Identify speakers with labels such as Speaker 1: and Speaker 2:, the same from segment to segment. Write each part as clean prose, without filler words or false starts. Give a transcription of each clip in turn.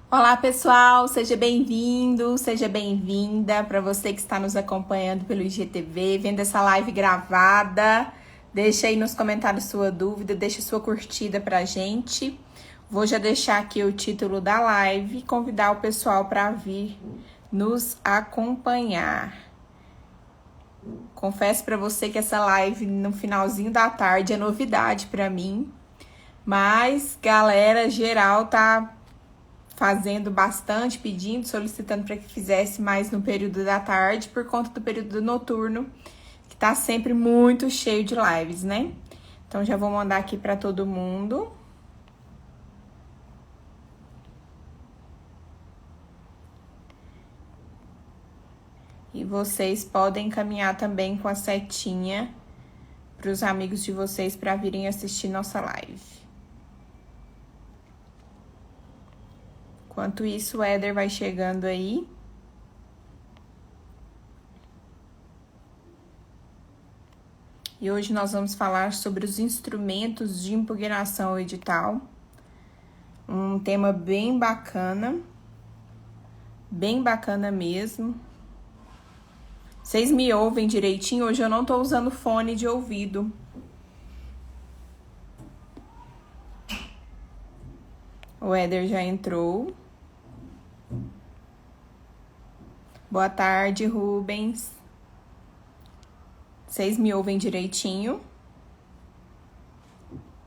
Speaker 1: Olá, pessoal, seja bem-vindo, seja bem-vinda. Para você que está nos acompanhando pelo IGTV, vendo essa live gravada, deixa aí nos comentários sua dúvida, deixa sua curtida pra gente. Vou já deixar aqui o título da live e convidar o pessoal para vir nos acompanhar. Confesso para você que essa live no finalzinho da tarde é novidade para mim, mas galera geral tá fazendo bastante, pedindo, solicitando para que fizesse mais no período da tarde, por conta do período noturno, que tá sempre muito cheio de lives, né? Então já vou mandar aqui para todo mundo. E vocês podem encaminhar também com a setinha para os amigos de vocês para virem assistir nossa live. Enquanto isso, o Éder vai chegando aí. E hoje nós vamos falar sobre os instrumentos de impugnação ao edital. Um tema bem bacana mesmo. Vocês me ouvem direitinho? Hoje eu não tô usando fone de ouvido. O Éder já entrou. Boa tarde, Rubens. Vocês me ouvem direitinho?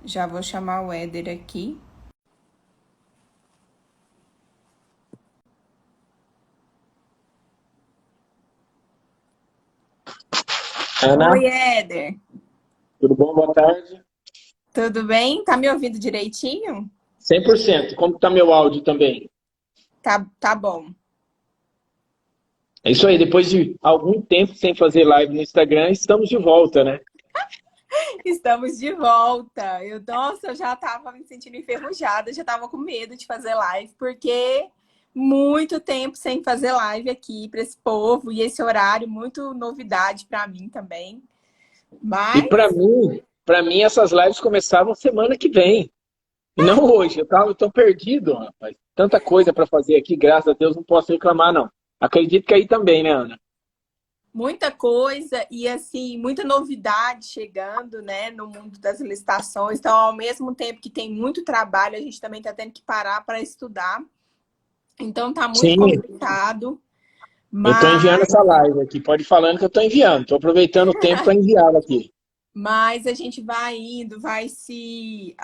Speaker 1: Já vou chamar o Éder aqui.
Speaker 2: Ana,
Speaker 1: Oi, Éder.
Speaker 2: tudo bom? Boa tarde.
Speaker 1: Tudo bem? Tá me ouvindo direitinho?
Speaker 2: 100%. Como está meu áudio também?
Speaker 1: Tá bom.
Speaker 2: É isso aí, depois de algum tempo sem fazer live no Instagram, estamos de volta, né?
Speaker 1: Estamos de volta. Nossa, eu já tava me sentindo enferrujada, já tava com medo de fazer live, porque muito tempo sem fazer live aqui para esse povo e esse horário, muito novidade para mim também.
Speaker 2: E
Speaker 1: Mas
Speaker 2: para mim essas lives começavam semana que vem, e não hoje. Eu tô perdido, rapaz. Tanta coisa para fazer aqui, graças a Deus, não posso reclamar, não. Acredito que aí também, né, Ana?
Speaker 1: muita coisa e assim, muita novidade chegando, né, no mundo das licitações. Então, ao mesmo tempo que tem muito trabalho, a gente também está tendo que parar para estudar. Então, tá muito
Speaker 2: Sim,
Speaker 1: complicado.
Speaker 2: eu estou enviando
Speaker 1: Mas
Speaker 2: essa live aqui. Pode ir falando que eu estou enviando. Estou aproveitando o tempo para enviá-la aqui.
Speaker 1: Mas a gente vai indo, vai se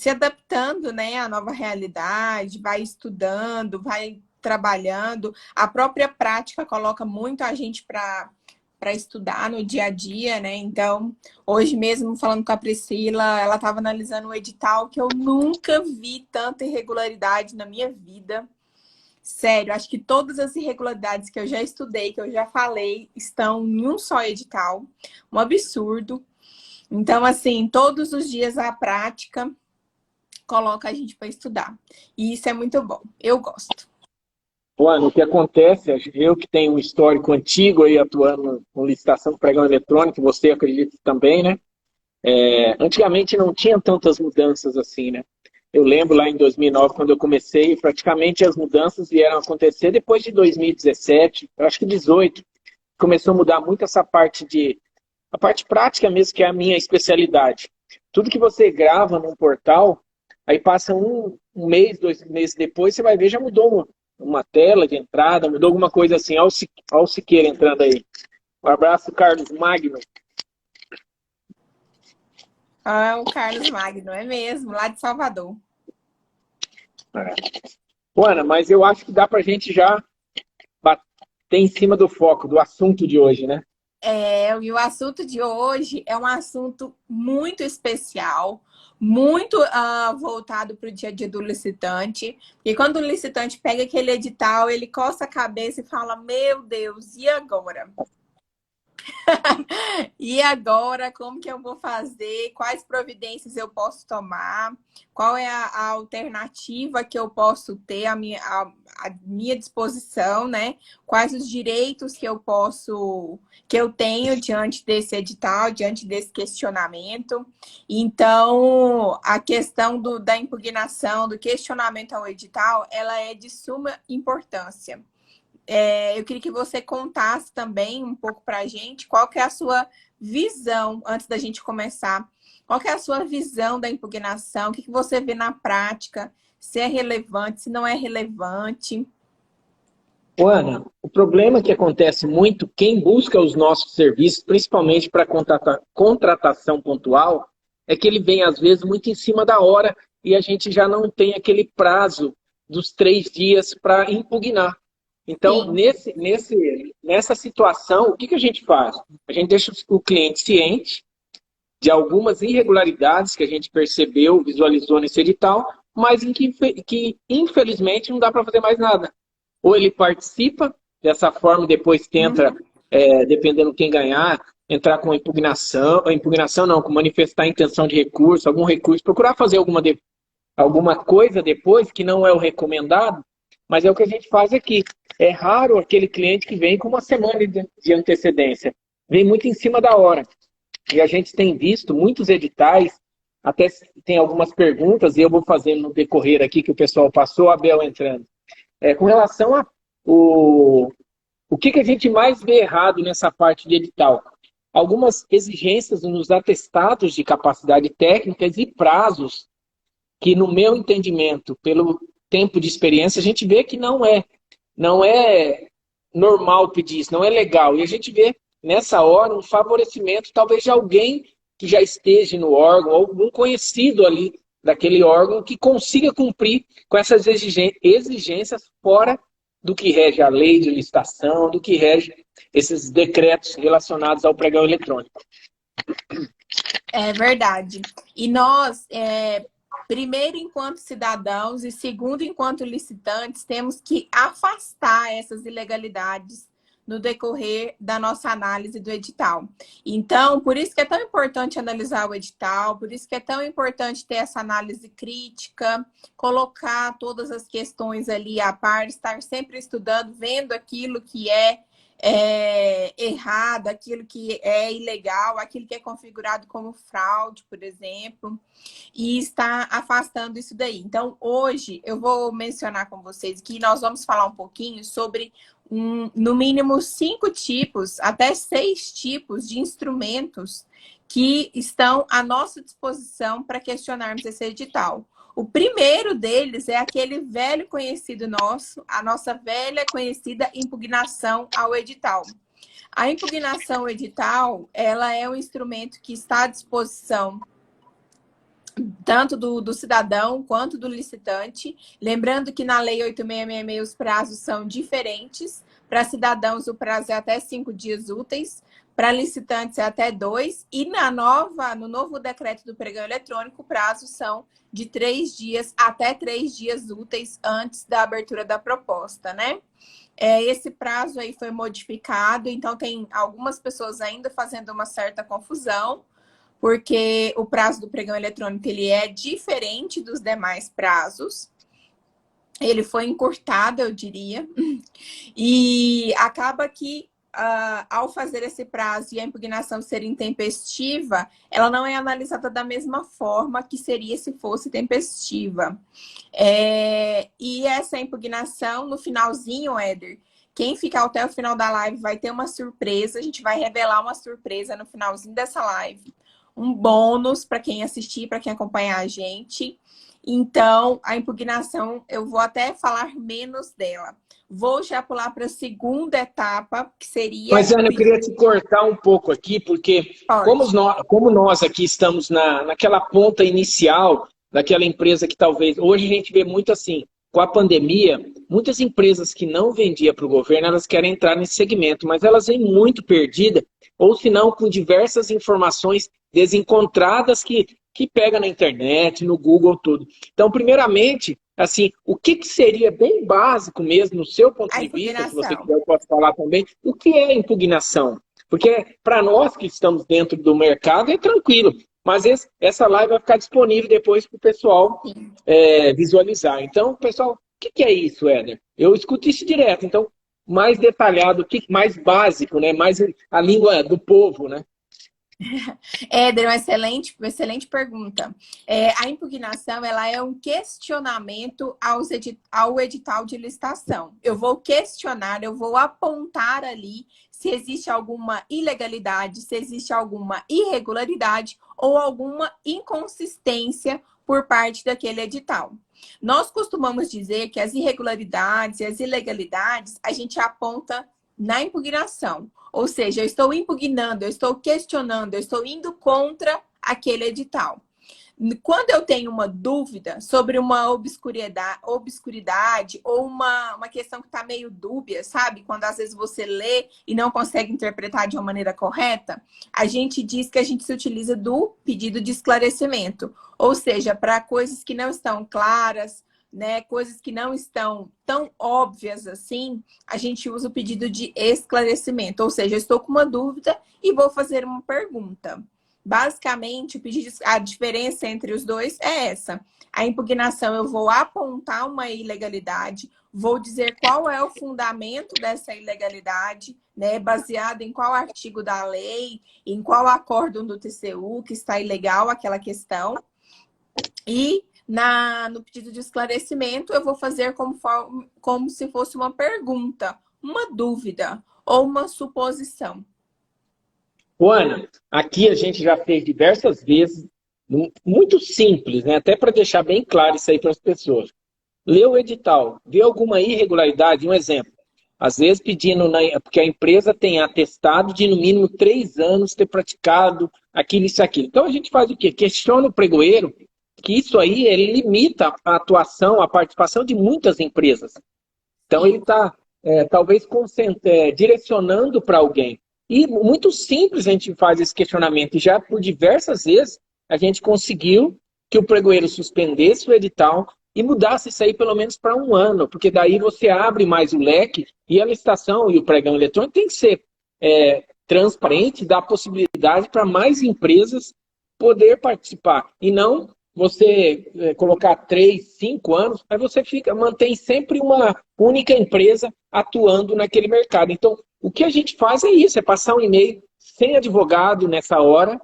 Speaker 1: adaptando, né, à nova realidade, vai estudando, vai trabalhando. A própria prática coloca muito a gente para estudar no dia a dia, né? Então, hoje mesmo, falando com a Priscila, ela estava analisando um edital que eu nunca vi tanta irregularidade na minha vida. Sério, acho que todas as irregularidades que eu já estudei, que eu já falei, estão em um só edital. Um absurdo. Então, assim, todos os dias a prática coloca a gente para estudar. E isso é muito bom. Eu gosto.
Speaker 2: Ana, o que acontece, eu que tenho um histórico antigo aí atuando com licitação de pregão eletrônico, você acredita também, né? Antigamente não tinha tantas mudanças assim, né? Eu lembro lá em 2009, quando eu comecei, praticamente as mudanças vieram acontecer depois de 2017, eu acho que 18, começou a mudar muito essa parte a parte prática mesmo, que é a minha especialidade. Tudo que você grava num portal, aí passa um mês, 2 meses depois, você vai ver, já mudou uma tela de entrada, mudou alguma coisa assim. Olha o Siqueira entrando aí. Um abraço, Carlos Magno.
Speaker 1: Ah, o Carlos Magno, é mesmo, lá de Salvador.
Speaker 2: Ana, mas eu acho que dá pra gente já bater em cima do foco, do assunto de hoje, né?
Speaker 1: E o assunto de hoje é um assunto muito especial, muito voltado para o dia a dia do licitante. E quando o licitante pega aquele edital, ele coça a cabeça e fala: Meu Deus, e agora? E agora, como que eu vou fazer? Quais providências eu posso tomar? Qual é a alternativa que eu posso ter à minha disposição, né? Quais os direitos que eu tenho diante desse edital, diante desse questionamento? Então, a questão da impugnação, do questionamento ao edital, ela é de suma importância. Eu queria que você contasse também um pouco para a gente qual que é a sua visão, antes da gente começar, qual que é a sua visão da impugnação, o que você vê na prática, se é relevante, se não é relevante.
Speaker 2: Ô, Ana, o problema que acontece muito, quem busca os nossos serviços, principalmente para contratação pontual, é que ele vem, às vezes, muito em cima da hora e a gente já não tem aquele prazo dos 3 dias para impugnar. Então,
Speaker 1: Sim.
Speaker 2: nessa situação, o que a gente faz? A gente deixa o cliente ciente de algumas irregularidades que a gente percebeu, visualizou nesse edital, mas em que infelizmente não dá para fazer mais nada. Ou ele participa dessa forma, depois tenta, dependendo quem ganhar, entrar com impugnação não, com manifestar a intenção de recurso, algum recurso, procurar fazer alguma coisa depois que não é o recomendado, mas é o que a gente faz aqui. É raro aquele cliente que vem com uma semana de antecedência. Vem muito em cima da hora. E a gente tem visto muitos editais, até tem algumas perguntas, e eu vou fazendo no decorrer aqui que o pessoal passou, a Bel entrando. Com relação a o que a gente mais vê errado nessa parte de edital? Algumas exigências nos atestados de capacidade técnicas e prazos que, no meu entendimento, pelo tempo de experiência, a gente vê que não é normal pedir isso, não é legal. E a gente vê, nessa hora, um favorecimento, talvez, de alguém que já esteja no órgão, ou algum conhecido ali daquele órgão que consiga cumprir com essas exigências fora do que rege a lei de licitação, do que rege esses decretos relacionados ao pregão eletrônico.
Speaker 1: É verdade. E nós, primeiro, enquanto cidadãos, e segundo, enquanto licitantes, temos que afastar essas ilegalidades no decorrer da nossa análise do edital. Então, por isso que é tão importante analisar o edital, por isso que é tão importante ter essa análise crítica, colocar todas as questões ali à par, estar sempre estudando, vendo aquilo que é errado, aquilo que é ilegal, aquilo que é configurado como fraude, por exemplo, e está afastando isso daí. Então, hoje, eu vou mencionar com vocês que nós vamos falar um pouquinho sobre, no mínimo, 5 tipos, até 6 tipos de instrumentos que estão à nossa disposição para questionarmos esse edital. O primeiro deles é aquele velho conhecido nosso, a nossa velha conhecida impugnação ao edital. A impugnação ao edital, ela é um instrumento que está à disposição tanto do cidadão quanto do licitante. Lembrando que na Lei 8666 os prazos são diferentes. Para cidadãos, o prazo é até 5 dias úteis. Para licitantes, é até 2. E no novo decreto do pregão eletrônico, o prazo são de 3 dias até 3 dias úteis antes da abertura da proposta, né? Esse prazo aí foi modificado, então tem algumas pessoas ainda fazendo uma certa confusão, porque o prazo do pregão eletrônico ele é diferente dos demais prazos. Ele foi encurtado, eu diria. E acaba que, ao fazer esse prazo e a impugnação ser intempestiva, ela não é analisada da mesma forma que seria se fosse tempestiva. E essa impugnação, no finalzinho, Éder, quem ficar até o final da live vai ter uma surpresa. A gente vai revelar uma surpresa no finalzinho dessa live. Um bônus para quem assistir, para quem acompanhar a gente. Então, a impugnação, eu vou até falar menos dela. Vou já pular para a segunda etapa, que seria...
Speaker 2: Mas, Ana, eu queria te cortar um pouco aqui, porque como nós aqui estamos naquela ponta inicial, daquela empresa que talvez... Hoje a gente vê muito assim, com a pandemia, muitas empresas que não vendiam para o governo, elas querem entrar nesse segmento, mas elas vêm muito perdidas, ou se não, com diversas informações desencontradas que pega na internet, no Google, tudo. Então, primeiramente, assim, o que seria bem básico mesmo, no seu ponto de vista, se você quiser, eu posso falar também, o que é impugnação? Porque para nós que estamos dentro do mercado é tranquilo, mas essa live vai ficar disponível depois para o pessoal visualizar. Então, pessoal, o que é isso, Éder? Eu escuto isso direto, então, mais detalhado, mais básico, né? Mais a língua do povo, né?
Speaker 1: Éder, uma excelente pergunta. A impugnação, ela é um questionamento ao edital de licitação. Eu vou questionar, eu vou apontar ali se existe alguma ilegalidade, se existe alguma irregularidade ou alguma inconsistência por parte daquele edital. Nós costumamos dizer que as irregularidades e as ilegalidades a gente aponta na impugnação. Ou seja, eu estou impugnando, eu estou questionando, eu estou indo contra aquele edital. Quando eu tenho uma dúvida sobre uma obscuridade ou uma questão que está meio dúbia, sabe? Quando às vezes você lê e não consegue interpretar de uma maneira correta, a gente diz que a gente se utiliza do pedido de esclarecimento. Ou seja, para coisas que não estão claras, né, coisas que não estão tão óbvias assim, a gente usa o pedido de esclarecimento. Ou seja, eu estou com uma dúvida e vou fazer uma pergunta. Basicamente, a diferença entre os dois é essa. A impugnação, eu vou apontar uma ilegalidade, vou dizer qual é o fundamento dessa ilegalidade, né, baseado em qual artigo da lei, em qual acórdão do TCU que está ilegal aquela questão. E no pedido de esclarecimento, eu vou fazer como se fosse uma pergunta, uma dúvida ou uma suposição.
Speaker 2: Ana, aqui a gente já fez diversas vezes, muito simples, né? Até para deixar bem claro isso aí para as pessoas. Lê o edital, vê alguma irregularidade, um exemplo. Às vezes pedindo, porque a empresa tem atestado de no mínimo 3 anos ter praticado aquilo, isso, aquilo. Então a gente faz o quê? Questiona o pregoeiro, que isso aí ele limita a atuação, a participação de muitas empresas. Então ele está, talvez, direcionando para alguém. E muito simples a gente faz esse questionamento. E já por diversas vezes a gente conseguiu que o pregoeiro suspendesse o edital e mudasse isso aí pelo menos para 1 ano, porque daí você abre mais o leque e a licitação e o pregão eletrônico tem que ser transparente, dar possibilidade para mais empresas poder participar. E não você colocar 3, 5 anos, aí você mantém sempre uma única empresa atuando naquele mercado. Então, o que a gente faz é isso, é passar um e-mail sem advogado nessa hora,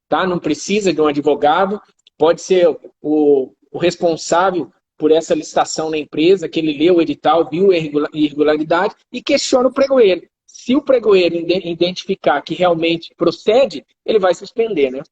Speaker 2: tá? Não precisa de um advogado, pode ser o responsável por essa licitação na empresa, que ele leu o edital, viu a irregularidade e questiona o pregoeiro. Se o pregoeiro identificar que realmente procede, ele vai suspender, né?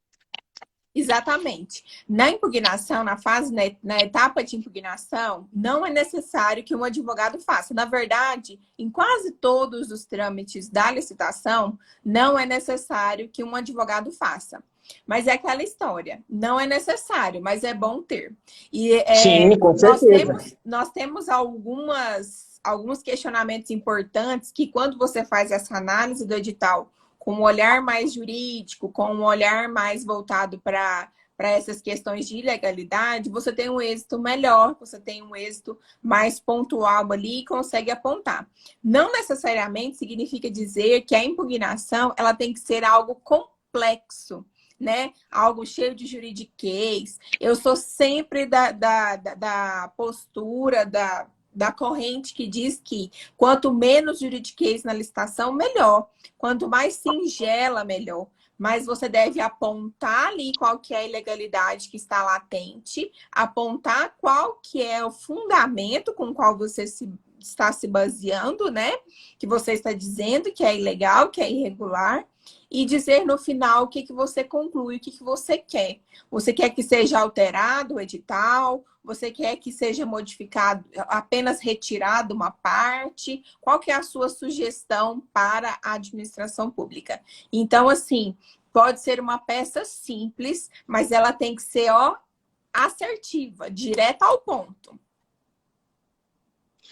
Speaker 1: Exatamente. Na impugnação, na etapa de impugnação, não é necessário que um advogado faça. Na verdade, em quase todos os trâmites da licitação, não é necessário que um advogado faça. Mas é aquela história, não é necessário, mas é bom ter. E,
Speaker 2: sim, com certeza.
Speaker 1: Nós temos alguns questionamentos importantes que quando você faz essa análise do edital com um olhar mais jurídico, com um olhar mais voltado para essas questões de ilegalidade, você tem um êxito melhor, você tem um êxito mais pontual ali e consegue apontar. Não necessariamente significa dizer que a impugnação ela tem que ser algo complexo, né? Algo cheio de juridiquês. Eu sou sempre da postura, da corrente que diz que quanto menos juridiquês na licitação, melhor. Quanto mais singela, melhor. Mas você deve apontar ali qual que é a ilegalidade que está latente, apontar qual que é o fundamento com o qual você está se baseando, né? Que você está dizendo que é ilegal, que é irregular. E dizer no final o que você conclui, o que você quer. Você quer que seja alterado o edital? Você quer que seja modificado, apenas retirado uma parte? Qual que é a sua sugestão para a administração pública? Então, assim, pode ser uma peça simples, mas ela tem que ser, assertiva, direta ao ponto.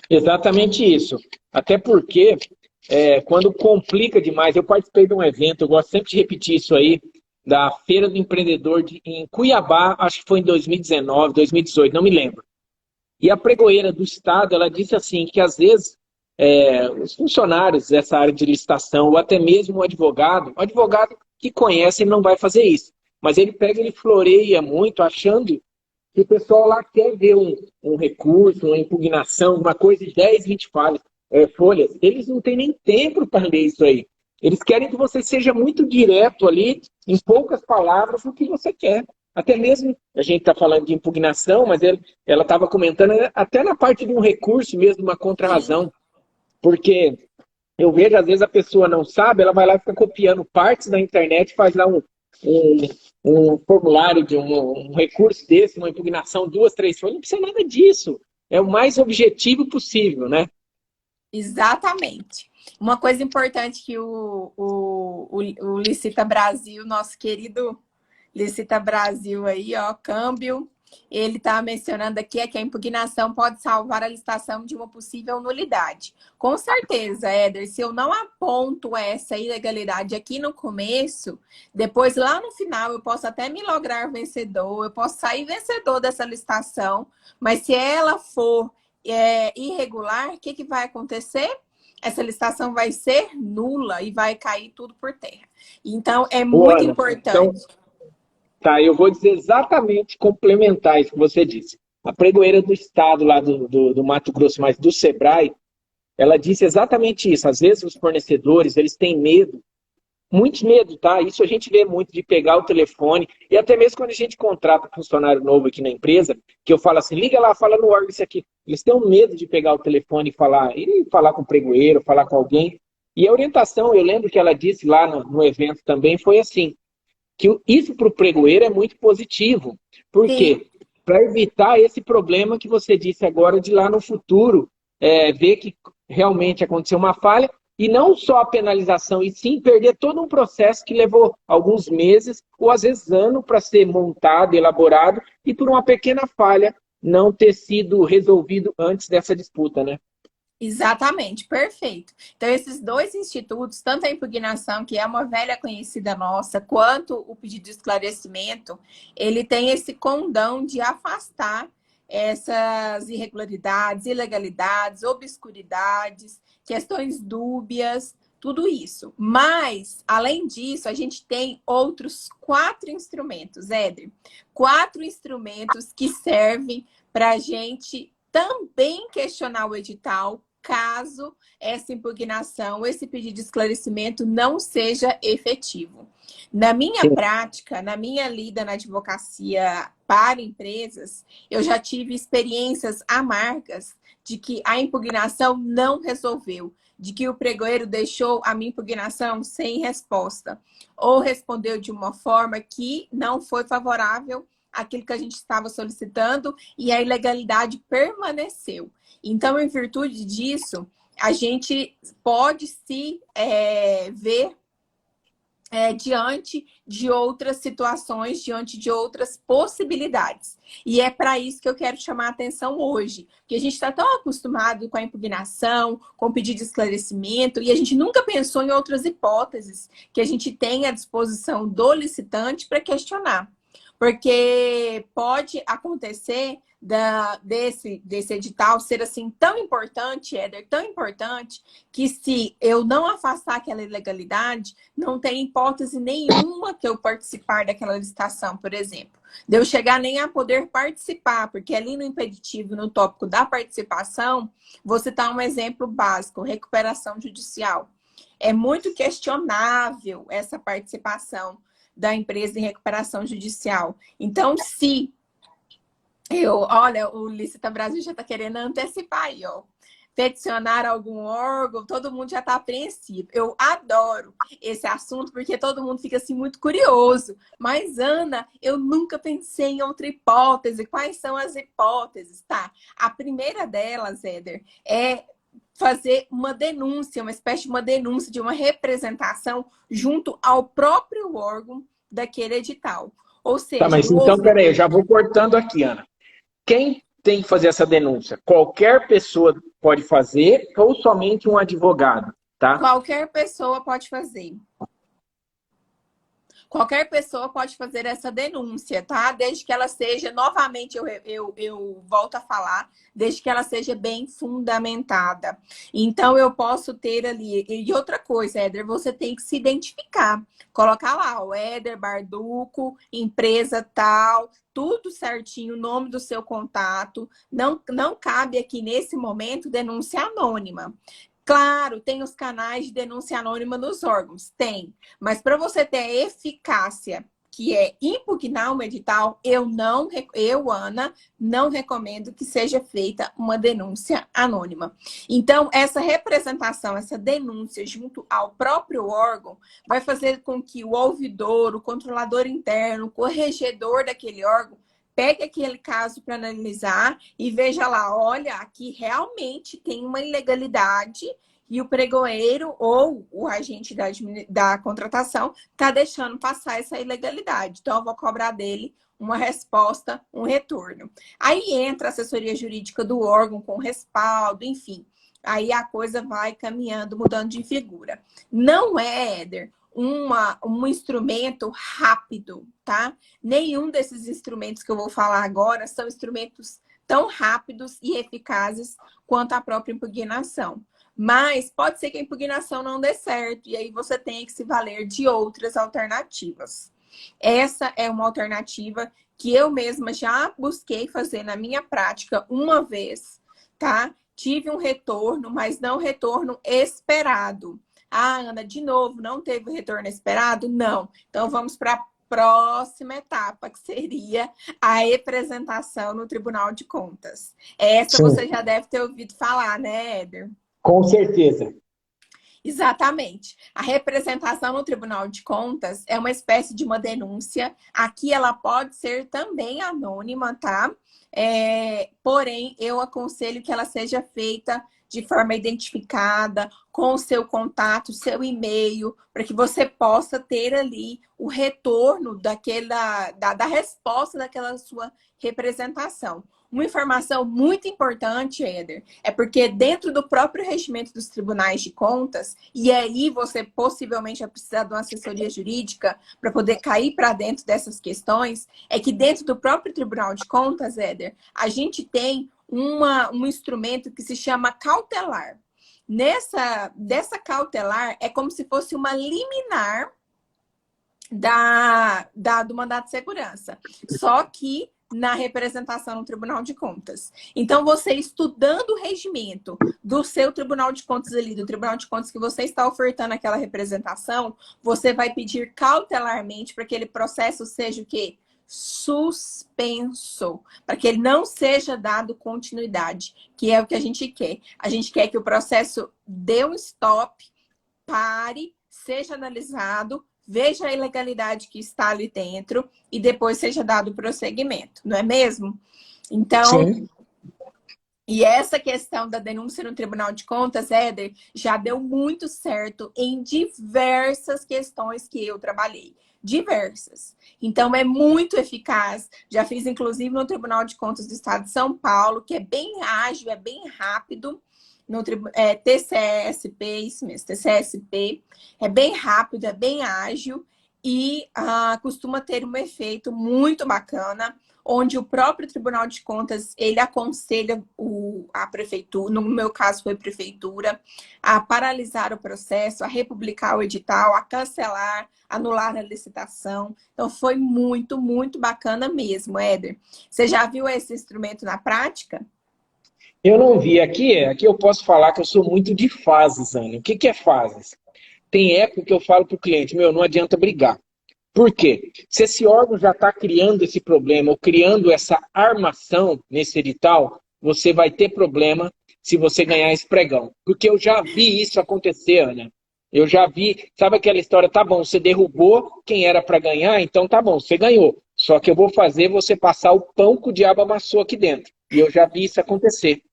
Speaker 2: Exatamente isso. Até porque, quando complica demais, eu participei de um evento, eu gosto sempre de repetir isso aí, da Feira do Empreendedor em Cuiabá, acho que foi em 2019, 2018, não me lembro. E a pregoeira do Estado, ela disse assim, que às vezes os funcionários dessa área de licitação, ou até mesmo o advogado que conhece ele não vai fazer isso. Mas ele floreia muito, achando que o pessoal lá quer ver um recurso, uma impugnação, uma coisa de 10, 20 folhas. Eles não têm nem tempo para ler isso aí. Eles querem que você seja muito direto ali, em poucas palavras, o que você quer. Até mesmo, a gente está falando de impugnação, mas ela estava comentando até na parte de um recurso mesmo, uma contrarrazão. Porque eu vejo, às vezes, a pessoa não sabe, ela vai lá e fica copiando partes da internet, faz lá um formulário de um recurso desse, uma impugnação, 2, 3 folhas. Não precisa nada disso. É o mais objetivo possível, né?
Speaker 1: Exatamente. Uma coisa importante que o Licita Brasil, nosso querido Licita Brasil aí, ó, câmbio, ele está mencionando aqui que a impugnação pode salvar a licitação de uma possível nulidade. Com certeza, Éder, se eu não aponto essa ilegalidade aqui no começo, depois lá no final eu posso até me lograr vencedor, eu posso sair vencedor dessa licitação, mas se ela for irregular, o que vai acontecer? Essa licitação vai ser nula e vai cair tudo por terra. Então, é muito importante.
Speaker 2: Então, tá, eu vou dizer exatamente, complementar isso que você disse. A pregoeira do estado lá do Mato Grosso, mas do Sebrae, ela disse exatamente isso. Às vezes os fornecedores, eles têm medo, muito medo, tá? Isso a gente vê muito de pegar o telefone, e até mesmo quando a gente contrata funcionário novo aqui na empresa, que eu falo assim, liga lá, fala no órgão isso aqui. Eles têm um medo de pegar o telefone e falar com o pregoeiro, falar com alguém. E a orientação, eu lembro que ela disse lá no evento também, foi assim, que isso para o pregoeiro é muito positivo. Por quê? Para evitar esse problema que você disse agora de lá no futuro, ver que realmente aconteceu uma falha, e não só a penalização, e sim perder todo um processo que levou alguns meses, ou às vezes anos, para ser montado, elaborado, e por uma pequena falha não ter sido resolvido antes dessa disputa, né?
Speaker 1: Exatamente, perfeito. Então, esses dois institutos, tanto a impugnação, que é uma velha conhecida nossa, quanto o pedido de esclarecimento, ele tem esse condão de afastar essas irregularidades, ilegalidades, obscuridades, questões dúbias, tudo isso. Mas, além disso, a gente tem outros 4 instrumentos, Éder. 4 instrumentos que servem para a gente também questionar o edital, caso essa impugnação, esse pedido de esclarecimento não seja efetivo. Na minha prática, na minha lida na advocacia para empresas, eu já tive experiências amargas de que a impugnação não resolveu, de que o pregoeiro deixou a minha impugnação sem resposta, ou respondeu de uma forma que não foi favorável àquilo que a gente estava solicitando e a ilegalidade permaneceu. Então, em virtude disso, a gente pode se ver diante de outras situações, diante de outras possibilidades. E é para isso que eu quero chamar a atenção hoje. Porque a gente está tão acostumado com a impugnação, com o pedido de esclarecimento, e a gente nunca pensou em outras hipóteses que a gente tem à disposição do licitante para questionar. Porque pode acontecer desse edital ser assim tão importante, Éder, tão importante, que se eu não afastar aquela ilegalidade, não tem hipótese nenhuma que eu participar daquela licitação, por exemplo. De eu chegar nem a poder participar, porque ali no impeditivo, no tópico da participação, vou citar um exemplo básico, recuperação judicial. É muito questionável essa participação da empresa em recuperação judicial. Então, se olha, o Licita Brasil já está querendo antecipar aí, ó. Peticionar algum órgão, todo mundo já está apreensivo. Eu adoro esse assunto, porque todo mundo fica assim muito curioso. Mas, Ana, eu nunca pensei em outra hipótese. Quais são as hipóteses? Tá. A primeira delas, Éder, é fazer uma denúncia, uma espécie de uma denúncia, de uma representação junto ao próprio órgão daquele edital. Ou seja,
Speaker 2: Tá, mas então, peraí, eu já vou cortando aqui, Ana. Quem tem que fazer essa denúncia? Qualquer pessoa pode fazer ou somente um advogado, tá?
Speaker 1: Qualquer pessoa pode fazer. Qualquer pessoa pode fazer essa denúncia, tá? Desde que ela seja, novamente, eu volto a falar, desde que ela seja bem fundamentada. Então, eu posso ter ali... E outra coisa, Éder, você tem que se identificar. Colocar lá, o Éder Barduco, empresa tal, tudo certinho, o nome do seu contato. Não cabe aqui, nesse momento, denúncia anônima. Claro, tem os canais de denúncia anônima nos órgãos, tem. Mas para você ter a eficácia, que é impugnar um edital, eu, Ana, não recomendo que seja feita uma denúncia anônima. Então, essa representação, essa denúncia junto ao próprio órgão, vai fazer com que o ouvidor, o controlador interno, o corregedor daquele órgão, pegue aquele caso para analisar e veja lá, olha, aqui realmente tem uma ilegalidade e o pregoeiro ou o agente da contratação está deixando passar essa ilegalidade. Então, eu vou cobrar dele uma resposta, um retorno. Aí entra a assessoria jurídica do órgão com respaldo, enfim. Aí a coisa vai caminhando, mudando de figura. Não é, Éder, um instrumento rápido, tá? Nenhum desses instrumentos que eu vou falar agora são instrumentos tão rápidos e eficazes quanto a própria impugnação. Mas pode ser que a impugnação não dê certo e aí você tenha que se valer de outras alternativas. Essa é uma alternativa que eu mesma já busquei fazer na minha prática uma vez, tá? Tive um retorno, mas não retorno esperado. Ah, Ana, de novo, não teve o retorno esperado? Não. Então, vamos para a próxima etapa, que seria a representação no Tribunal de Contas. Essa
Speaker 2: Sim.
Speaker 1: você já deve ter ouvido falar, né, Éder?
Speaker 2: Com certeza.
Speaker 1: Exatamente. A representação no Tribunal de Contas é uma espécie de uma denúncia. Aqui ela pode ser também anônima, tá? Porém, eu aconselho que ela seja feita de forma identificada, com o seu contato, seu e-mail, para que você possa ter ali o retorno da resposta daquela sua representação. Uma informação muito importante, Éder, é porque dentro do próprio regimento dos tribunais de contas, e aí você possivelmente vai precisar de uma assessoria jurídica para poder cair para dentro dessas questões, é que dentro do próprio Tribunal de Contas, Éder, a gente tem um instrumento que se chama cautelar. Dessa cautelar é como se fosse uma liminar do mandato de segurança. Só que na representação no Tribunal de Contas. Então, você estudando o regimento do seu Tribunal de Contas ali, do Tribunal de Contas que você está ofertando aquela representação, você vai pedir cautelarmente para que aquele processo seja o quê? Suspenso, para que ele não seja dado continuidade, que é o que a gente quer. A gente quer que o processo dê um stop, pare, seja analisado, veja a ilegalidade que está ali dentro e depois seja dado prosseguimento, não é mesmo? Então, sim. E essa questão da denúncia no Tribunal de Contas, Éder, já deu muito certo em diversas questões que eu trabalhei. Diversas. Então, é muito eficaz. Já fiz, inclusive, no Tribunal de Contas do Estado de São Paulo, que é bem ágil, é bem rápido. No TCE-SP, isso mesmo, TCE-SP. É bem rápido, é bem ágil e costuma ter um efeito muito bacana, onde o próprio Tribunal de Contas, ele aconselha a prefeitura, no meu caso foi a prefeitura, a paralisar o processo, a republicar o edital, a cancelar, anular a licitação. Então, foi muito, muito bacana mesmo, Éder. Você já viu esse instrumento na prática?
Speaker 2: Eu não vi. Aqui eu posso falar que eu sou muito de fases, Ana. O que é fases? Tem época que eu falo para o cliente, não adianta brigar. Por quê? Se esse órgão já está criando esse problema ou criando essa armação nesse edital, você vai ter problema se você ganhar esse pregão. Porque eu já vi isso acontecer, Ana. Eu já vi, sabe aquela história, tá bom, você derrubou quem era para ganhar, então tá bom, você ganhou. Só que eu vou fazer você passar o pão que o diabo amassou aqui dentro. E eu já vi isso acontecer.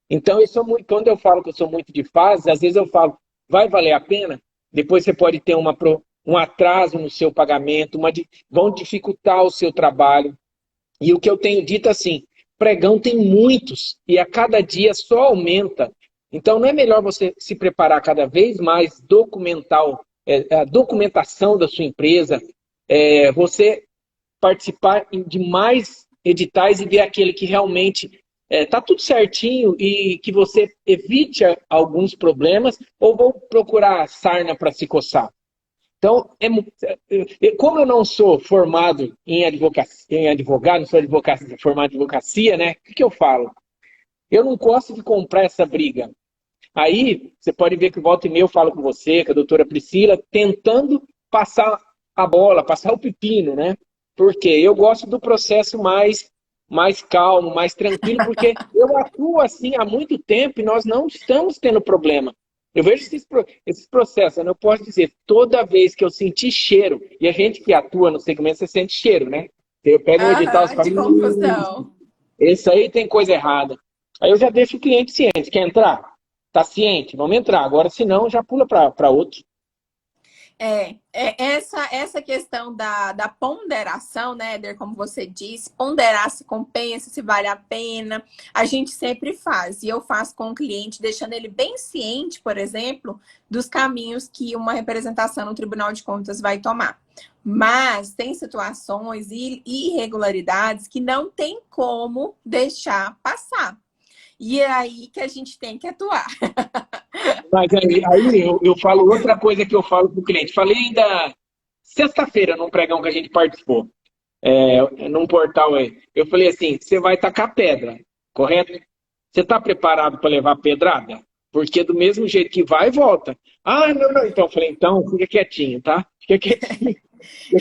Speaker 2: Então, quando eu falo que eu sou muito de fases, às vezes eu falo, vai valer a pena? Depois você pode ter um atraso no seu pagamento, vão dificultar o seu trabalho. E o que eu tenho dito assim, pregão tem muitos e a cada dia só aumenta. Então não é melhor você se preparar cada vez mais, documentar a documentação da sua empresa, você participar de mais editais e ver aquele que realmente está tudo certinho e que você evite alguns problemas, ou vou procurar sarna para se coçar? Então, como eu não sou formado em advocacia, não sou formado em advocacia, né? O que eu falo? Eu não gosto de comprar essa briga. Aí, você pode ver que volta e meia eu falo com você, com a doutora Priscila, tentando passar a bola, passar o pepino, né? Porque eu gosto do processo mais calmo, mais tranquilo, porque eu atuo assim há muito tempo e nós não estamos tendo problema. Eu vejo esses processos, eu não posso dizer, toda vez que eu senti cheiro, e a gente que atua no segmento, você sente cheiro, né? Eu pego um edital e
Speaker 1: Aham,
Speaker 2: falo,
Speaker 1: de confusão.
Speaker 2: esse aí tem coisa errada. Aí eu já deixo o cliente ciente. Quer entrar? Tá ciente? Vamos entrar. Agora, se não, já pula para outro.
Speaker 1: Essa questão da ponderação, né, Éder, como você disse, ponderar se compensa, se vale a pena, a gente sempre faz. E eu faço com o cliente, deixando ele bem ciente, por exemplo, dos caminhos que uma representação no Tribunal de Contas vai tomar. Mas tem situações e irregularidades que não tem como deixar passar. E é aí que a gente tem que atuar.
Speaker 2: Mas aí eu falo outra coisa que eu falo para o cliente. Falei ainda sexta-feira num pregão que a gente participou, num portal aí. Eu falei assim, você vai tacar pedra, correto? Você está preparado para levar pedrada? Porque do mesmo jeito que vai, volta. Ah, não, não. Então eu falei, então fica quietinho, tá? Fica quietinho. Fica quietinho.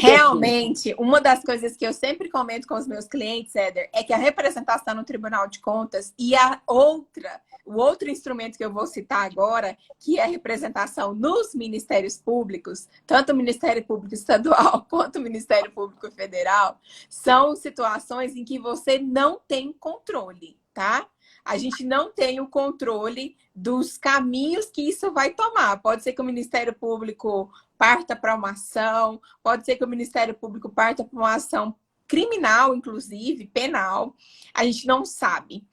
Speaker 1: Realmente, uma das coisas que eu sempre comento com os meus clientes, Éder, é que a representação no Tribunal de Contas e o outro instrumento que eu vou citar agora, que é a representação nos ministérios públicos, tanto o Ministério Público Estadual quanto o Ministério Público Federal, são situações em que você não tem controle, tá? A gente não tem o controle dos caminhos que isso vai tomar. Pode ser que o Ministério Público parta para uma ação, pode ser que o Ministério Público parta para uma ação criminal, inclusive, penal, a gente não sabe.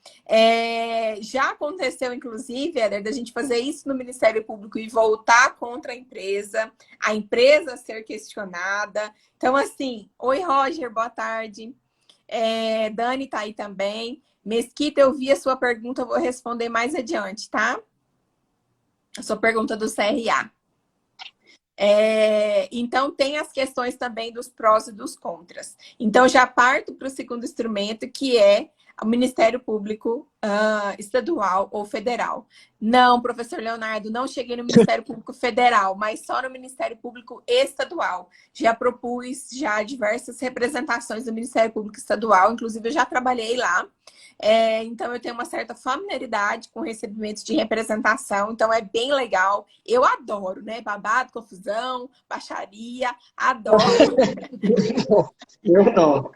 Speaker 1: Já aconteceu, inclusive, Éder, da gente fazer isso no Ministério Público e voltar contra a empresa ser questionada. Então, assim, oi, Roger, boa tarde. Dani tá aí também. Mesquita, eu vi a sua pergunta, eu vou responder mais adiante, tá? A sua pergunta do CRA. Então, tem as questões também dos prós e dos contras. Então, já parto para o segundo instrumento, que é o Ministério Público Estadual ou Federal. Não, professor Leonardo, não cheguei no Ministério Público Federal, mas só no Ministério Público Estadual. Já propus diversas representações do Ministério Público Estadual, inclusive eu já trabalhei lá. Então, eu tenho uma certa familiaridade com o recebimento de representação, então é bem legal. Eu adoro, né? Babado, confusão, baixaria, adoro.
Speaker 2: Eu não.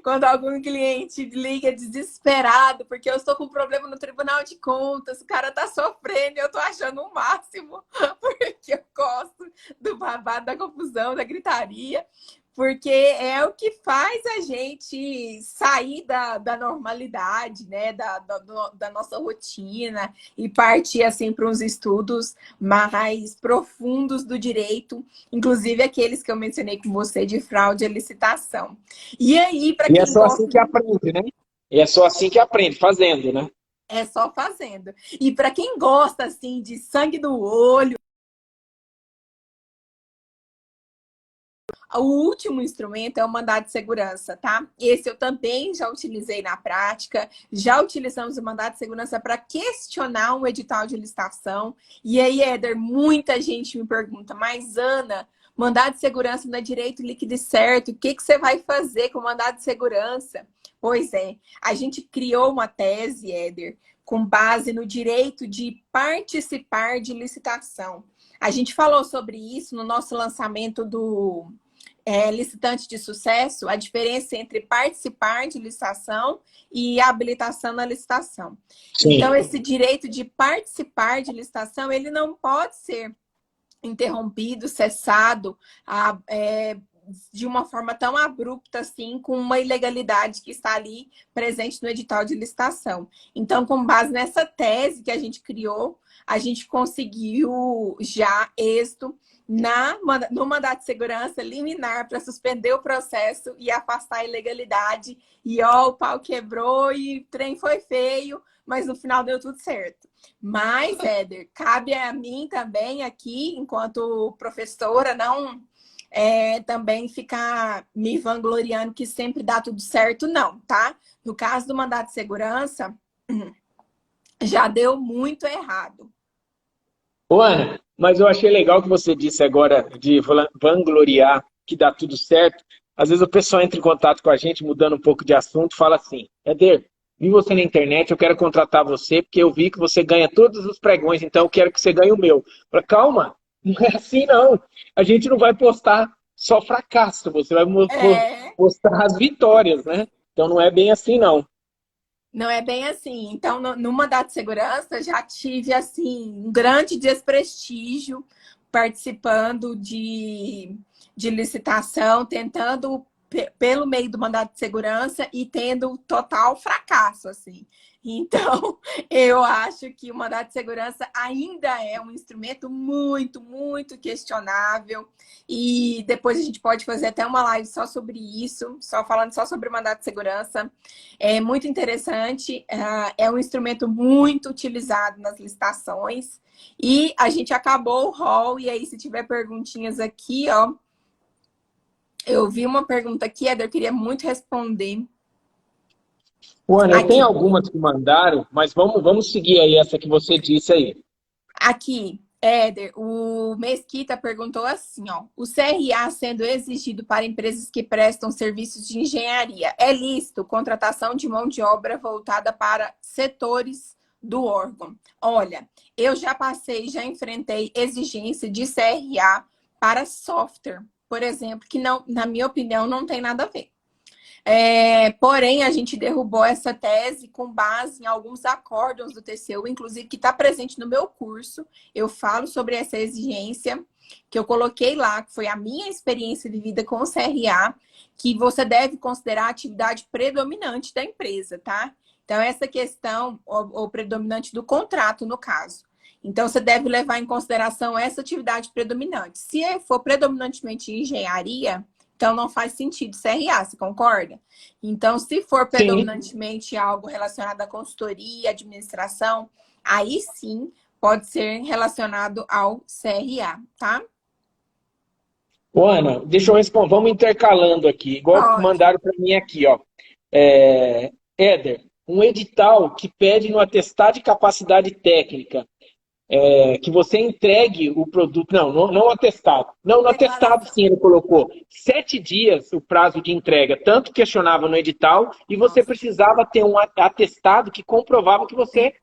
Speaker 1: Quando algum cliente liga desesperado, porque eu estou com um problema no Tribunal de Contas, o cara tá sofrendo, eu tô achando o máximo, porque eu gosto do babado, da confusão, da gritaria. Porque é o que faz a gente sair da normalidade, né? Da nossa rotina e partir assim, para uns estudos mais profundos do direito, inclusive aqueles que eu mencionei com você de fraude e licitação. E aí, para
Speaker 2: E é
Speaker 1: quem
Speaker 2: só assim
Speaker 1: gosta...
Speaker 2: que aprende, né? E é só assim que aprende, fazendo, né?
Speaker 1: É só fazendo. E para quem gosta assim de sangue no olho, o último instrumento é o mandado de segurança, tá? Esse eu também já utilizei na prática. Já utilizamos o mandado de segurança para questionar um edital de licitação. E aí, Éder, muita gente me pergunta, mas Ana, mandado de segurança não é direito líquido e certo, o que você vai fazer com o mandado de segurança? Pois é, a gente criou uma tese, Éder, com base no direito de participar de licitação. A gente falou sobre isso no nosso lançamento do licitante de sucesso, a diferença entre participar de licitação e habilitação na licitação.
Speaker 2: Sim.
Speaker 1: Então, esse direito de participar de licitação, ele não pode ser interrompido, cessado, de uma forma tão abrupta assim, com uma ilegalidade que está ali presente no edital de licitação. Então, com base nessa tese que a gente criou, a gente conseguiu já êxito no mandato de segurança liminar para suspender o processo e afastar a ilegalidade. E ó, o pau quebrou e o trem foi feio, mas no final deu tudo certo. Mas, Éder, cabe a mim também aqui, enquanto professora, não também ficar me vangloriando que sempre dá tudo certo, não, tá? No caso do mandato de segurança, já deu muito errado.
Speaker 2: Ô, Ana, mas eu achei legal que você disse agora de vangloriar que dá tudo certo. Às vezes o pessoal entra em contato com a gente, mudando um pouco de assunto, fala assim, Éder, vi você na internet, eu quero contratar você, porque eu vi que você ganha todos os pregões, então eu quero que você ganhe o meu. Fala, calma, não é assim não. A gente não vai postar só fracasso, você vai postar as vitórias, né? Então não é bem assim não.
Speaker 1: Não é bem assim. Então, no mandato de segurança, já tive assim um grande desprestígio participando de licitação, tentando pelo meio do mandato de segurança e tendo total fracasso, assim. Então, eu acho que o mandato de segurança ainda é um instrumento muito, muito questionável. E depois a gente pode fazer até uma live só sobre isso, só falando só sobre o mandato de segurança. É muito interessante, é um instrumento muito utilizado nas licitações. E a gente acabou o rol, e aí se tiver perguntinhas aqui, ó, eu vi uma pergunta aqui, Eder, eu queria muito responder.
Speaker 2: Ana, tem
Speaker 1: Aqui,
Speaker 2: algumas que mandaram, mas vamos seguir aí essa que você disse aí.
Speaker 1: aqui, Éder, o Mesquita perguntou assim, ó, o CRA sendo exigido para empresas que prestam serviços de engenharia, é lícito contratação de mão de obra voltada para setores do órgão? Olha, eu já passei, já enfrentei exigência de CRA para software, por exemplo, que não, na minha opinião, não tem nada a ver. Porém, a gente derrubou essa tese com base em alguns acórdãos do TCU, inclusive que está presente no meu curso. Eu falo sobre essa exigência que eu coloquei lá, que foi a minha experiência vivida com o CRA, que você deve considerar a atividade predominante da empresa, tá? Então, essa questão, o predominante do contrato, no caso. Então, você deve levar em consideração essa atividade predominante. Se for predominantemente engenharia, então, não faz sentido CRA, você concorda? Então, se for
Speaker 2: Sim.
Speaker 1: predominantemente algo relacionado à consultoria, administração, aí sim pode ser relacionado ao CRA, tá?
Speaker 2: Ô, Ana, deixa eu responder, vamos intercalando aqui, igual
Speaker 1: Pode.
Speaker 2: mandaram para mim aqui, ó. Éder, um edital que pede no atestado de capacidade técnica que você entregue o produto. Não atestado. Não, no atestado
Speaker 1: Declaração.
Speaker 2: sim ele colocou 7 dias o prazo de entrega, tanto questionava no edital, e você
Speaker 1: Nossa.
Speaker 2: precisava ter um atestado que comprovava que você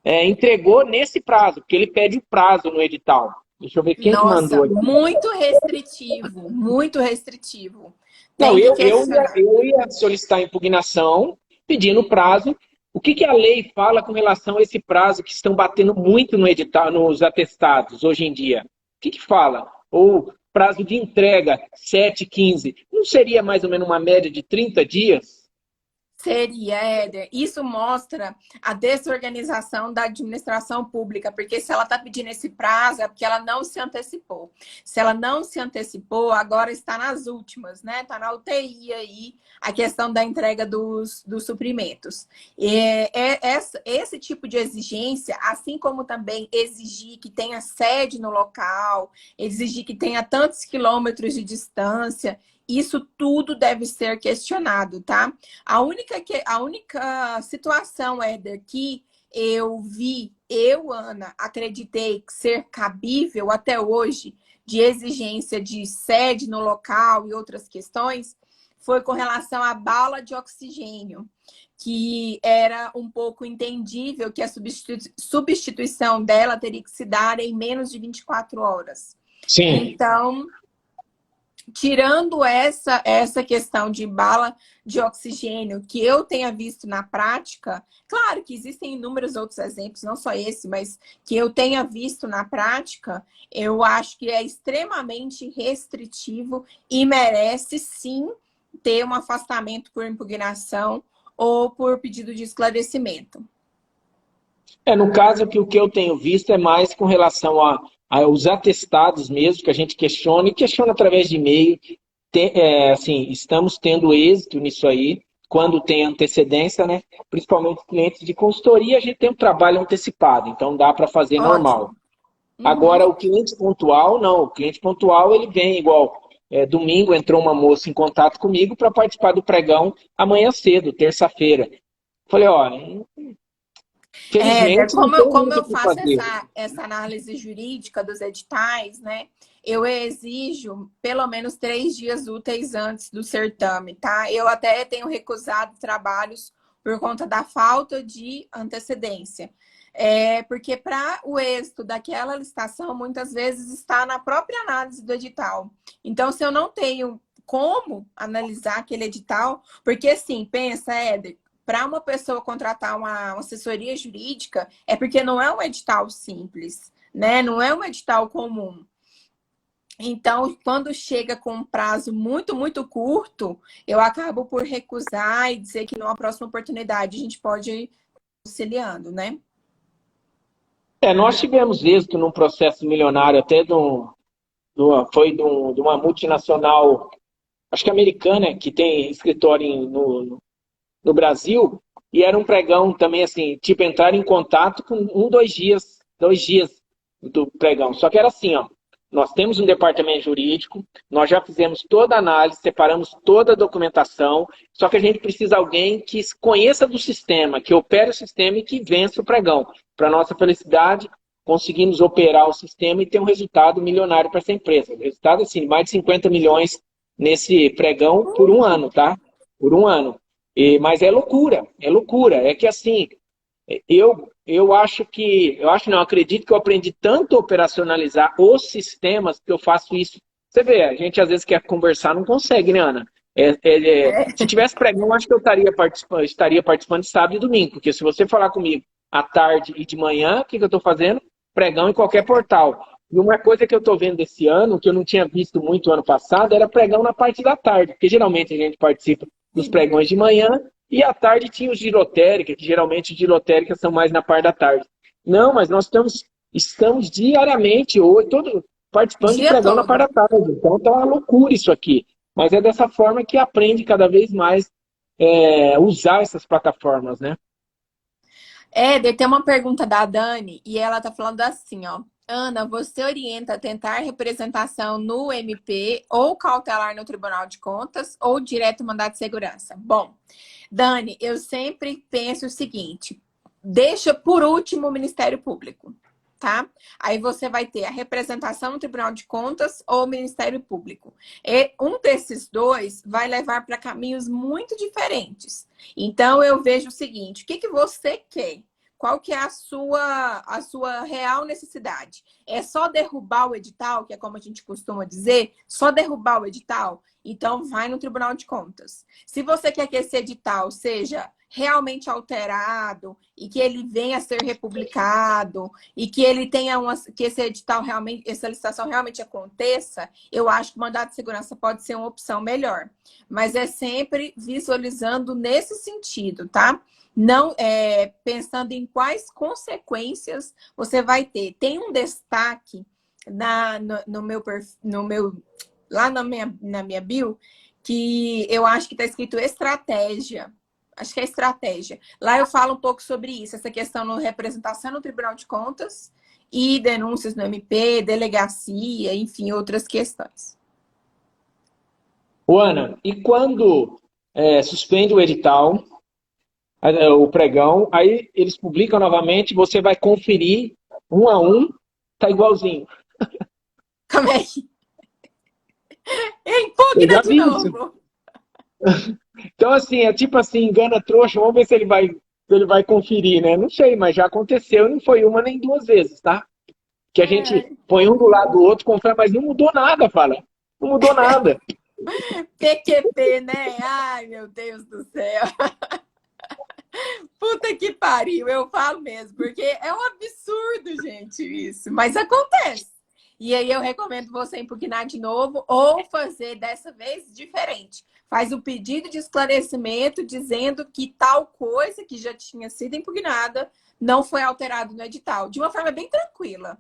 Speaker 2: entregou nesse prazo, porque ele pede o prazo no edital. Deixa eu ver quem que
Speaker 1: Nossa,
Speaker 2: mandou aqui.
Speaker 1: muito restritivo, muito restritivo.
Speaker 2: Não,
Speaker 1: Tem que
Speaker 2: eu
Speaker 1: questionar.
Speaker 2: ia solicitar impugnação pedindo prazo. O que a lei fala com relação a esse prazo que estão batendo muito no edital, nos atestados hoje em dia? O que fala? Ou prazo de entrega 7, 15. Não seria mais ou menos uma média de 30 dias?
Speaker 1: Seria, Éder. Isso mostra a desorganização da administração pública, porque se ela está pedindo esse prazo é porque ela não se antecipou. Se ela não se antecipou, agora está nas últimas, né? Está na UTI aí a questão da entrega dos suprimentos. Esse tipo de exigência, assim como também exigir que tenha sede no local, exigir que tenha tantos quilômetros de distância, isso tudo deve ser questionado, tá? A única situação, Éder, que eu vi, Ana, acreditei ser cabível até hoje, de exigência de sede no local e outras questões, foi com relação à bala de oxigênio, que era um pouco entendível que a substituição dela teria que se dar em menos de 24 horas.
Speaker 2: Sim.
Speaker 1: Então, tirando essa questão de bala de oxigênio que eu tenha visto na prática, claro que existem inúmeros outros exemplos, não só esse, mas que eu tenha visto na prática, eu acho que é extremamente restritivo e merece sim ter um afastamento por impugnação ou por pedido de esclarecimento.
Speaker 2: No caso, que o que eu tenho visto é mais com relação aos atestados mesmo, que a gente questiona, e questiona através de e-mail. Assim, estamos tendo êxito nisso aí, quando tem antecedência, né? Principalmente clientes de consultoria, a gente tem um trabalho antecipado, então dá para fazer normal.
Speaker 1: Ótimo.
Speaker 2: Agora,
Speaker 1: Uhum.
Speaker 2: o cliente pontual, não. O cliente pontual, ele vem igual. Domingo entrou uma moça em contato comigo para participar do pregão amanhã cedo, terça-feira. Falei, ó, felizmente não tem
Speaker 1: Como
Speaker 2: muito
Speaker 1: eu
Speaker 2: o que
Speaker 1: faço
Speaker 2: fazer.
Speaker 1: essa análise jurídica dos editais, né? Eu exijo pelo menos 3 dias úteis antes do certame, tá? Eu até tenho recusado trabalhos por conta da falta de antecedência. Porque para o êxito daquela licitação, muitas vezes está na própria análise do edital. Então, se eu não tenho como analisar aquele edital, porque assim, pensa, Éder, para uma pessoa contratar uma assessoria jurídica, é porque não é um edital simples, né? Não é um edital comum. Então, quando chega com um prazo muito, muito curto, eu acabo por recusar e dizer que numa próxima oportunidade a gente pode ir auxiliando, né?
Speaker 2: Nós tivemos êxito num processo milionário, até de uma multinacional, acho que americana, que tem escritório no Brasil, e era um pregão também, assim, tipo, entrar em contato com 2 dias do pregão. Só que era assim, ó, nós temos um departamento jurídico, nós já fizemos toda a análise, separamos toda a documentação, só que a gente precisa de alguém que conheça do sistema, que opere o sistema e que vença o pregão. Para nossa felicidade, conseguimos operar o sistema e ter um resultado milionário para essa empresa. O resultado, assim, mais de 50 milhões nesse pregão por um ano, tá? Por um ano. Mas é loucura, é loucura. É que assim, eu acredito que eu aprendi tanto a operacionalizar os sistemas que eu faço isso. Você vê, a gente às vezes quer conversar, não consegue, né, Ana? Se tivesse pregão, eu acho que eu estaria participando de sábado e domingo, porque se você falar comigo à tarde e de manhã, o que eu estou fazendo? Pregão em qualquer portal. E uma coisa que eu estou vendo esse ano, que eu não tinha visto muito ano passado, era pregão na parte da tarde, porque geralmente a gente participa dos
Speaker 1: Sim.
Speaker 2: pregões de manhã, e à tarde tinha os girotérica, que geralmente os girotéricas são mais na parte da tarde. Não, mas nós estamos diariamente, hoje,
Speaker 1: O
Speaker 2: participando de
Speaker 1: dia
Speaker 2: pregão na parte
Speaker 1: todo.
Speaker 2: da tarde. Então tá uma loucura isso aqui. Mas é dessa forma que aprende cada vez mais usar essas plataformas, né?
Speaker 1: Tem uma pergunta da Dani e ela tá falando assim, ó. Ana, você orienta a tentar representação no MP ou cautelar no Tribunal de Contas ou direto mandado de segurança? Bom, Dani, eu sempre penso o seguinte: deixa por último o Ministério Público, tá? Aí você vai ter a representação no Tribunal de Contas ou o Ministério Público. E um desses dois vai levar para caminhos muito diferentes. Então eu vejo o seguinte: o que você quer? Qual que é a sua real necessidade? É só derrubar o edital, que é como a gente costuma dizer, só derrubar o edital? Então vai no Tribunal de Contas. Se você quer que esse edital seja realmente alterado e que ele venha a ser republicado e que ele tenha que esse edital realmente, essa licitação realmente aconteça, eu acho que o mandato de segurança pode ser uma opção melhor. Mas é sempre visualizando nesse sentido, tá? Não pensando em quais consequências você vai ter. Tem um destaque no meu lá na minha bio que eu acho que está escrito estratégia. Acho que é estratégia. Lá eu falo um pouco sobre isso, essa questão no representação no Tribunal de Contas e denúncias no MP, delegacia, enfim, outras questões.
Speaker 2: Ô, Ana, e quando suspende o edital, o pregão, aí eles publicam novamente, você vai conferir um a um, tá igualzinho.
Speaker 1: Como é que...
Speaker 2: Eu
Speaker 1: Impugna
Speaker 2: já
Speaker 1: de
Speaker 2: vi isso.
Speaker 1: novo.
Speaker 2: Então, assim, é tipo assim, engana trouxa, vamos ver se ele vai conferir, né? Não sei, mas já aconteceu, não foi uma nem duas vezes, tá? Que a gente põe um do lado do outro, confere, mas não mudou nada, fala. Não mudou nada.
Speaker 1: PQP, né? Ai, meu Deus do céu. Puta que pariu, eu falo mesmo, porque é um absurdo, gente, isso. Mas acontece. E aí eu recomendo você impugnar de novo ou fazer dessa vez diferente. Faz o pedido de esclarecimento dizendo que tal coisa que já tinha sido impugnada não foi alterado no edital, de uma forma bem tranquila.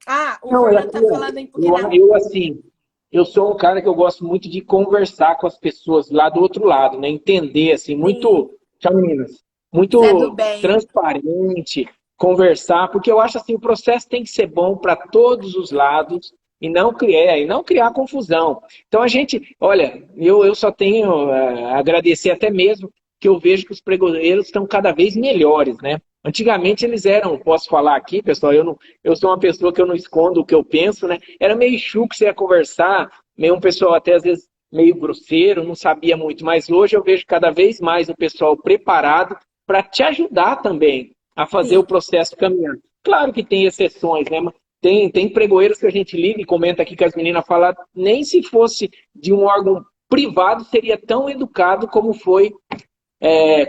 Speaker 1: Ah, o
Speaker 2: Não,
Speaker 1: Fernando está falando em impugnar.
Speaker 2: assim, eu sou um cara que eu gosto muito de conversar com as pessoas lá do outro lado, né? Entender, assim,
Speaker 1: Sim,
Speaker 2: muito, tchau meninas,
Speaker 1: Zé do
Speaker 2: muito
Speaker 1: bem.
Speaker 2: transparente, conversar, porque eu acho assim, o processo tem que ser bom para todos os lados e não criar confusão. Então a gente, olha, eu só tenho a agradecer até mesmo que eu vejo que os pregoeiros estão cada vez melhores, né? Antigamente eles eram, posso falar aqui, pessoal, eu sou uma pessoa que eu não escondo o que eu penso, né? Era meio chuco você ia conversar, meio um pessoal até às vezes meio grosseiro, não sabia muito, mas hoje eu vejo cada vez mais o pessoal preparado para te ajudar também a fazer o
Speaker 1: Sim.
Speaker 2: processo caminhar. Claro que tem exceções, né? Tem pregoeiros que a gente liga e comenta aqui que as meninas falam, nem se fosse de um órgão privado seria tão educado como foi,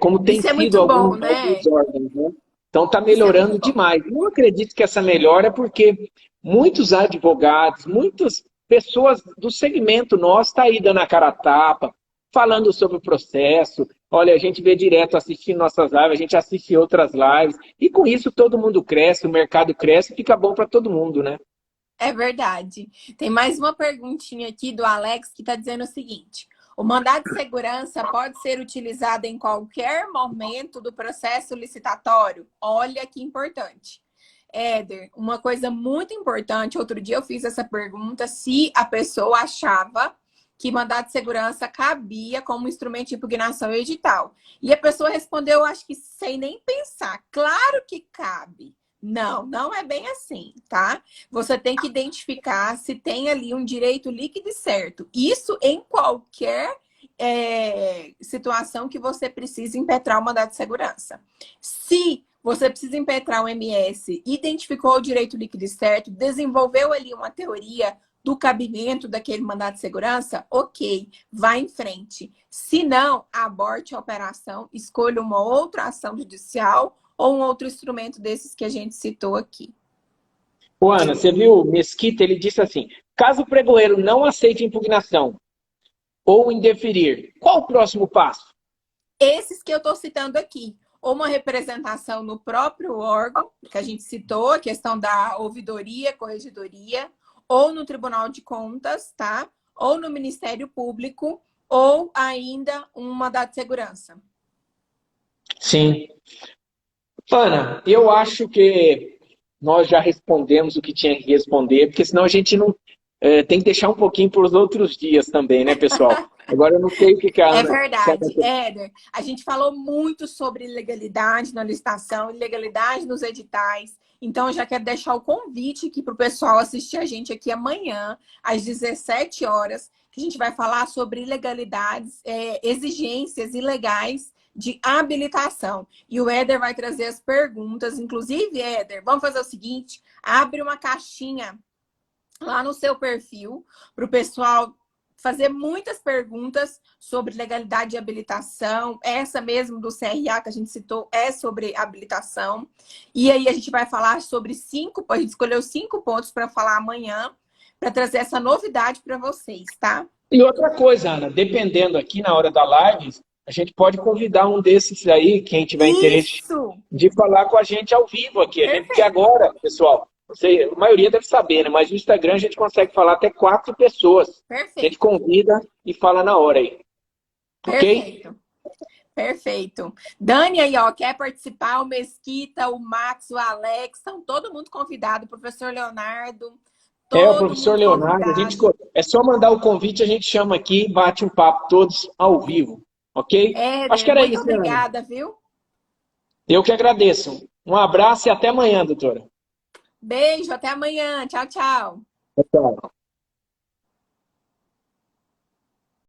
Speaker 2: como tem
Speaker 1: Isso é
Speaker 2: sido
Speaker 1: muito bom,
Speaker 2: alguns
Speaker 1: né?
Speaker 2: órgãos, né? Então está
Speaker 1: Isso é muito
Speaker 2: melhorando
Speaker 1: bom.
Speaker 2: demais. Não acredito que essa melhora é porque muitos advogados, muitas pessoas do segmento nosso estão aí dando a cara a tapa, falando sobre o processo. Olha, a gente vê direto assistindo nossas lives, a gente assiste outras lives, e com isso todo mundo cresce, o mercado cresce, fica bom para todo mundo, né?
Speaker 1: É verdade. Tem mais uma perguntinha aqui do Alex que está dizendo o seguinte: o mandado de segurança pode ser utilizado em qualquer momento do processo licitatório? Olha que importante. Éder, uma coisa muito importante, outro dia eu fiz essa pergunta se a pessoa achava que mandado de segurança cabia como instrumento de impugnação edital. E a pessoa respondeu, acho que sem nem pensar, claro que cabe. Não, não é bem assim, tá? Você tem que identificar se tem ali um direito líquido e certo. Isso em qualquer situação que você precise impetrar o mandado de segurança. Se você precisa impetrar o MS, identificou o direito líquido e certo, desenvolveu ali uma teoria do cabimento daquele mandado de segurança, ok, vá em frente. Se não, aborte a operação, escolha uma outra ação judicial ou um outro instrumento desses que a gente citou aqui.
Speaker 2: Ô, Ana, você viu Mesquita, ele disse assim, caso o pregoeiro não aceite impugnação ou indeferir, qual o próximo passo?
Speaker 1: Esses que eu estou citando aqui, ou uma representação no próprio órgão, que a gente citou, a questão da ouvidoria, corregedoria, ou no Tribunal de Contas, tá? Ou no Ministério Público, ou ainda um mandado de segurança.
Speaker 2: Sim. Ana, eu acho que nós já respondemos o que tinha que responder, porque senão a gente não tem que deixar um pouquinho para os outros dias também, né, pessoal? Agora eu não sei o que, que a
Speaker 1: É
Speaker 2: Ana.
Speaker 1: verdade, Éder. A gente falou muito sobre ilegalidade na licitação, ilegalidade nos editais. Então, eu já quero deixar o convite aqui para o pessoal assistir a gente aqui amanhã, às 17 horas, que a gente vai falar sobre ilegalidades, exigências ilegais de habilitação. E o Éder vai trazer as perguntas. Inclusive, Éder, vamos fazer o seguinte: abre uma caixinha lá no seu perfil para o pessoal fazer muitas perguntas sobre legalidade de habilitação. Essa mesmo do CRA que a gente citou é sobre habilitação. E aí a gente vai falar sobre a gente escolheu 5 pontos para falar amanhã, para trazer essa novidade para vocês, tá?
Speaker 2: E outra coisa, Ana, dependendo aqui na hora da live, a gente pode convidar um desses aí, quem tiver interesse,
Speaker 1: Isso!
Speaker 2: de falar com a gente ao vivo aqui. Porque
Speaker 1: Perfeito,
Speaker 2: agora, pessoal, a maioria deve saber, né? Mas no Instagram a gente consegue falar até 4 pessoas. A gente
Speaker 1: perfeito,
Speaker 2: convida e fala na hora aí. Ok?
Speaker 1: perfeito. Perfeito. Dani aí, ó, quer participar? O Mesquita, o Max, o Alex, estão todo mundo convidado. O professor Leonardo,
Speaker 2: O
Speaker 1: todo
Speaker 2: professor
Speaker 1: mundo
Speaker 2: Leonardo,
Speaker 1: convidado.
Speaker 2: é só mandar o convite, a gente chama aqui e bate um papo todos ao vivo, ok? Acho que
Speaker 1: Éder,
Speaker 2: era
Speaker 1: muito
Speaker 2: isso, né, Ana?
Speaker 1: obrigada, viu?
Speaker 2: Eu que agradeço. Um abraço e até amanhã, doutora.
Speaker 1: Beijo, até amanhã. Tchau, tchau.
Speaker 2: Tchau.